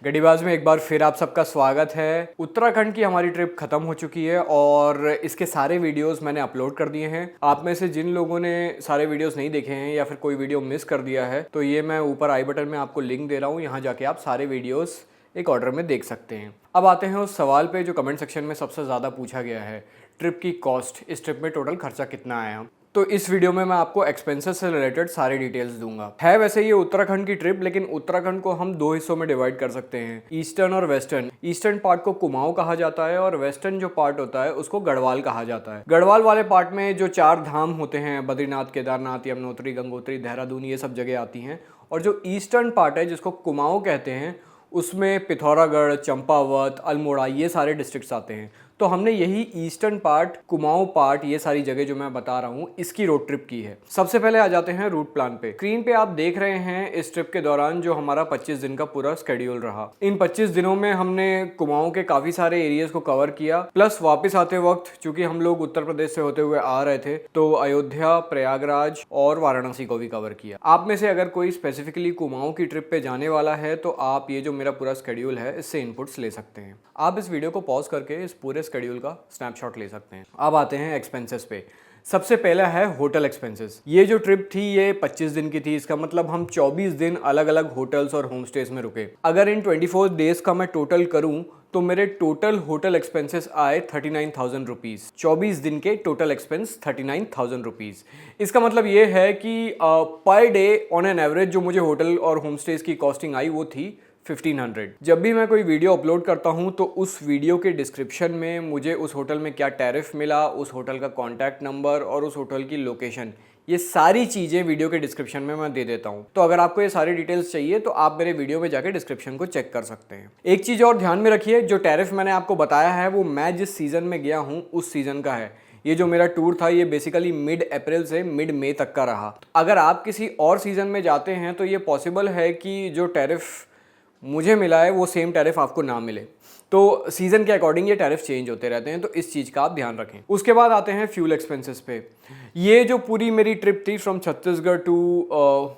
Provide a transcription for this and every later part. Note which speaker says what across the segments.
Speaker 1: गड्डीबाज में एक बार फिर आप सबका स्वागत है। उत्तराखंड की हमारी ट्रिप खत्म हो चुकी है और इसके सारे वीडियोस मैंने अपलोड कर दिए हैं। आप में से जिन लोगों ने सारे वीडियोस नहीं देखे हैं या फिर कोई वीडियो मिस कर दिया है तो ये मैं ऊपर आई बटन में आपको लिंक दे रहा हूँ, यहाँ जाके आप सारे वीडियोस एक ऑर्डर में देख सकते हैं। अब आते हैं उस सवाल पे जो कमेंट सेक्शन में सबसे ज़्यादा पूछा गया है, ट्रिप की कॉस्ट, इस ट्रिप में टोटल खर्चा कितना आया। तो इस वीडियो में मैं आपको एक्सपेंसेस से रिलेटेड सारी डिटेल्स दूंगा। है वैसे ये उत्तराखंड की ट्रिप, लेकिन उत्तराखंड को हम दो हिस्सों में डिवाइड कर सकते हैं, ईस्टर्न और वेस्टर्न। ईस्टर्न पार्ट को कुमाऊं कहा जाता है और वेस्टर्न जो पार्ट होता है उसको गढ़वाल कहा जाता है। गढ़वाल वाले पार्ट में जो 4 धाम होते हैं, बद्रीनाथ, केदारनाथ, यमुनोत्री, गंगोत्री, देहरादून, ये सब जगह आती हैं। और जो ईस्टर्न पार्ट है जिसको कुमाऊं कहते हैं, उसमें पिथौरागढ़, चंपावत, अल्मोड़ा, ये सारे डिस्ट्रिक्ट्स आते हैं। तो हमने यही ईस्टर्न पार्ट, कुमाऊं पार्ट, ये सारी जगह जो मैं बता रहा हूँ इसकी रोड ट्रिप की है। सबसे पहले आ जाते हैं रूट प्लान पे। स्क्रीन पे आप देख रहे हैं इस ट्रिप के दौरान जो हमारा 25 दिन का पूरा शेड्यूल रहा। इन 25 दिनों में हमने कुमाऊं के काफी सारे एरियाज को कवर किया, प्लस वापस आते वक्त चूंकि हम लोग उत्तर प्रदेश से होते हुए आ रहे थे तो अयोध्या, प्रयागराज और वाराणसी को भी कवर किया। आप में से अगर कोई स्पेसिफिकली कुमाऊं की ट्रिप पे जाने वाला है तो आप ये जो मेरा पूरा शेड्यूल है इससे इनपुट्स ले सकते हैं। आप इस वीडियो को पॉज करके इस पूरे शेड्यूल का स्नैपशॉट ले सकते हैं। अब आते हैं एक्सपेंसेस पे। सबसे पहला है होटल एक्सपेंसेस। ये जो ट्रिप थी ये 25 दिन की थी, इसका मतलब हम 24 दिन अलग अलग होटल्स और होम स्टेज में रुके। अगर इन 24 डेज का मैं टोटल करूं तो मेरे टोटल होटल एक्सपेंसेस आए 39,000 रुपीज़। 24 दिन के टोटल एक्सपेंस 39,000 रुपीज़। इसका मतलब ये है कि per day on an average जो मुझे होटल और होम स्टेज की कॉस्टिंग आई वो थी 1500। जब भी मैं कोई वीडियो अपलोड करता हूं तो उस वीडियो के डिस्क्रिप्शन में मुझे उस होटल में क्या टैरिफ मिला, उस होटल का कॉन्टैक्ट नंबर और उस होटल की लोकेशन, ये सारी चीज़ें वीडियो के डिस्क्रिप्शन में मैं दे देता हूं। तो अगर आपको ये सारी डिटेल्स चाहिए तो आप मेरे वीडियो में जाके डिस्क्रिप्शन को चेक कर सकते हैं। एक चीज़ और ध्यान में रखिए, जो टैरिफ मैंने आपको बताया है वो मैं जिस सीज़न में गया हूँ उस सीज़न का है। ये जो मेरा टूर था ये बेसिकली मिड अप्रैल से मिड मई तक का रहा। अगर आप किसी और सीज़न में जाते हैं तो ये पॉसिबल है कि जो टैरिफ मुझे मिला है वो सेम टैरिफ आपको ना मिले। तो सीज़न के अकॉर्डिंग ये टैरिफ चेंज होते रहते हैं, तो इस चीज़ का आप ध्यान रखें। उसके बाद आते हैं फ्यूल एक्सपेंसेस पे। ये जो पूरी मेरी ट्रिप थी from Chhattisgarh to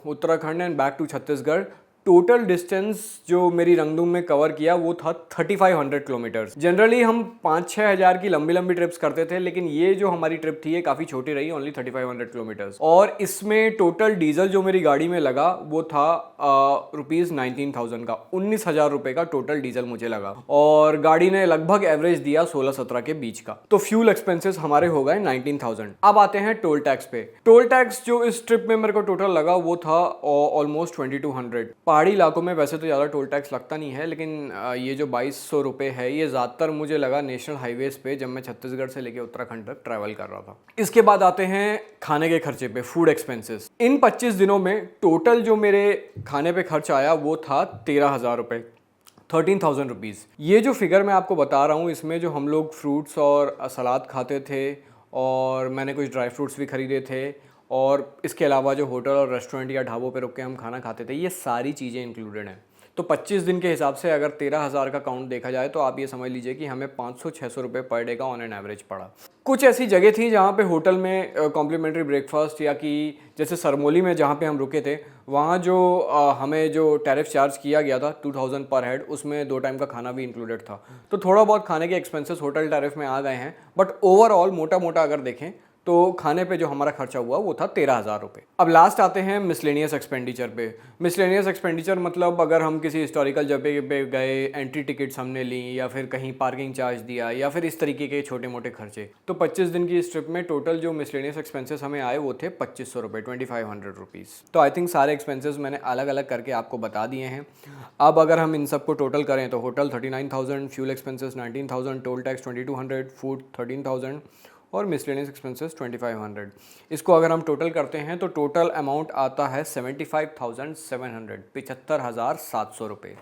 Speaker 1: Uttarakhand and back to Chhattisgarh, total distance जो मेरी रंगदूम में कवर किया वो था 3500 किलोमीटर्स। जनरली हम 5-6 हज़ार की लंबी लंबी ट्रिप्स करते थे, लेकिन ये जो हमारी ट्रिप थी ये काफ़ी छोटी रही, ओनली 3500 किलोमीटर्स। और इसमें टोटल डीजल जो मेरी गाड़ी में लगा वो था ₹19,000 का। 19,000 रुपये का टोटल डीजल मुझे लगा और गाड़ी ने लगभग एवरेज दिया 16-17 के बीच का। तो फ्यूल एक्सपेंसेस हमारे हो गए 19,000। अब आते हैं टोल टैक्स पे। टोल टैक्स जो इस ट्रिप में मेरे को टोटल लगा वो था ऑलमोस्ट 2200। पहाड़ी इलाकों में वैसे तो ज़्यादा टोल टैक्स लगता नहीं है, लेकिन ये जो 2200 रुपये है ये ज़्यादातर मुझे लगा नेशनल हाईवेज पे जब मैं छत्तीसगढ़ से लेके उत्तराखंड तक ट्रैवल कर रहा था। इसके बाद आते हैं खाने के खर्चे पे, फूड एक्सपेंसेस। इन 25 दिनों में टोटल जो मेरे खाने पे खर्च आया वो था 13,000 रुपये, 13,000 रुपीज़। ये जो फिगर मैं आपको बता रहा हूँ इसमें जो हम लोग फ्रूट्स और सलाद खाते थे और मैंने कुछ ड्राई फ्रूट्स भी खरीदे थे और इसके अलावा जो होटल और रेस्टोरेंट या ढाबों पे रुक के हम खाना खाते थे, ये सारी चीज़ें इंक्लूडेड हैं। तो 25 दिन के हिसाब से अगर 13,000 का काउंट देखा जाए तो आप ये समझ लीजिए कि हमें 500-600 रुपये पर डे का ऑन एन एवरेज पड़ा। कुछ ऐसी जगह थी जहाँ पे होटल में कॉम्प्लीमेंट्री ब्रेकफास्ट या कि जैसे सरमोली में जहाँ पे हम रुके थे वहाँ जो हमें जो टैरिफ चार्ज किया गया था 2000 पर हेड, उसमें 2 टाइम का खाना भी इंक्लूडेड था। तो थोड़ा बहुत खाने के एक्सपेंसेस होटल टैरिफ में आ गए हैं, बट ओवरऑल मोटा मोटा अगर देखें तो खाने पे जो हमारा खर्चा हुआ वो था 13,000 रुपये। अब लास्ट आते हैं मिसलेनियस एक्सपेंडिचर पे। मिसलेनियस एक्सपेंडिचर मतलब अगर हम किसी हिस्टोरिकल जगह पे गए, एंट्री टिकट्स हमने ली या फिर कहीं पार्किंग चार्ज दिया या फिर इस तरीके के छोटे मोटे खर्चे। तो 25 दिन की इस ट्रिप में टोटल जो मिसलेनियस एक्सपेंसेस हमें आए वो थे 2500 रुपये, 2500 रुपीज़। तो आई थिंक सारे एक्सपेंसेस मैंने अलग अलग करके आपको बता दिए हैं। अब अगर हम इन सबको टोटल करें तो hotel 39,000, fuel expenses 19,000, toll tax 2200, food 13,000 और मिसलेनियस एक्सपेंसेस 2500। इसको अगर हम टोटल करते हैं तो टोटल अमाउंट आता है 75,700, 75,700 रुपये।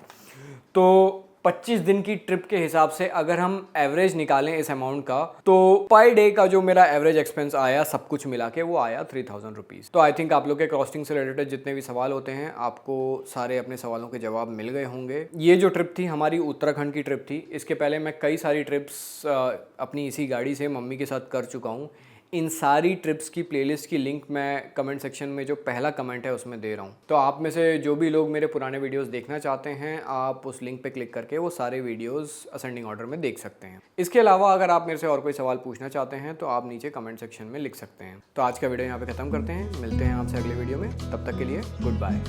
Speaker 1: तो 25 दिन की ट्रिप के हिसाब से अगर हम एवरेज निकालें इस अमाउंट का तो पर डे का जो मेरा एवरेज एक्सपेंस आया सब कुछ मिला के वो आया 3,000 रुपीज़। तो आई थिंक आप लोग के कॉस्टिंग से रिलेटेड जितने भी सवाल होते हैं आपको सारे अपने सवालों के जवाब मिल गए होंगे। ये जो ट्रिप थी हमारी उत्तराखंड की ट्रिप थी। इसके पहले मैं कई सारी ट्रिप्स अपनी इसी गाड़ी से मम्मी के साथ कर चुका हूँ। इन सारी ट्रिप्स की प्लेलिस्ट की लिंक मैं कमेंट सेक्शन में जो पहला कमेंट है उसमें दे रहा हूँ। तो आप में से जो भी लोग मेरे पुराने वीडियोस देखना चाहते हैं, आप उस लिंक पे क्लिक करके वो सारे वीडियोस असेंडिंग ऑर्डर में देख सकते हैं। इसके अलावा अगर आप मेरे से और कोई सवाल पूछना चाहते हैं तो आप नीचे कमेंट सेक्शन में लिख सकते हैं। तो आज का वीडियो यहाँ पे ख़त्म करते हैं, मिलते हैं आपसे अगले वीडियो में, तब तक के लिए गुड बाय।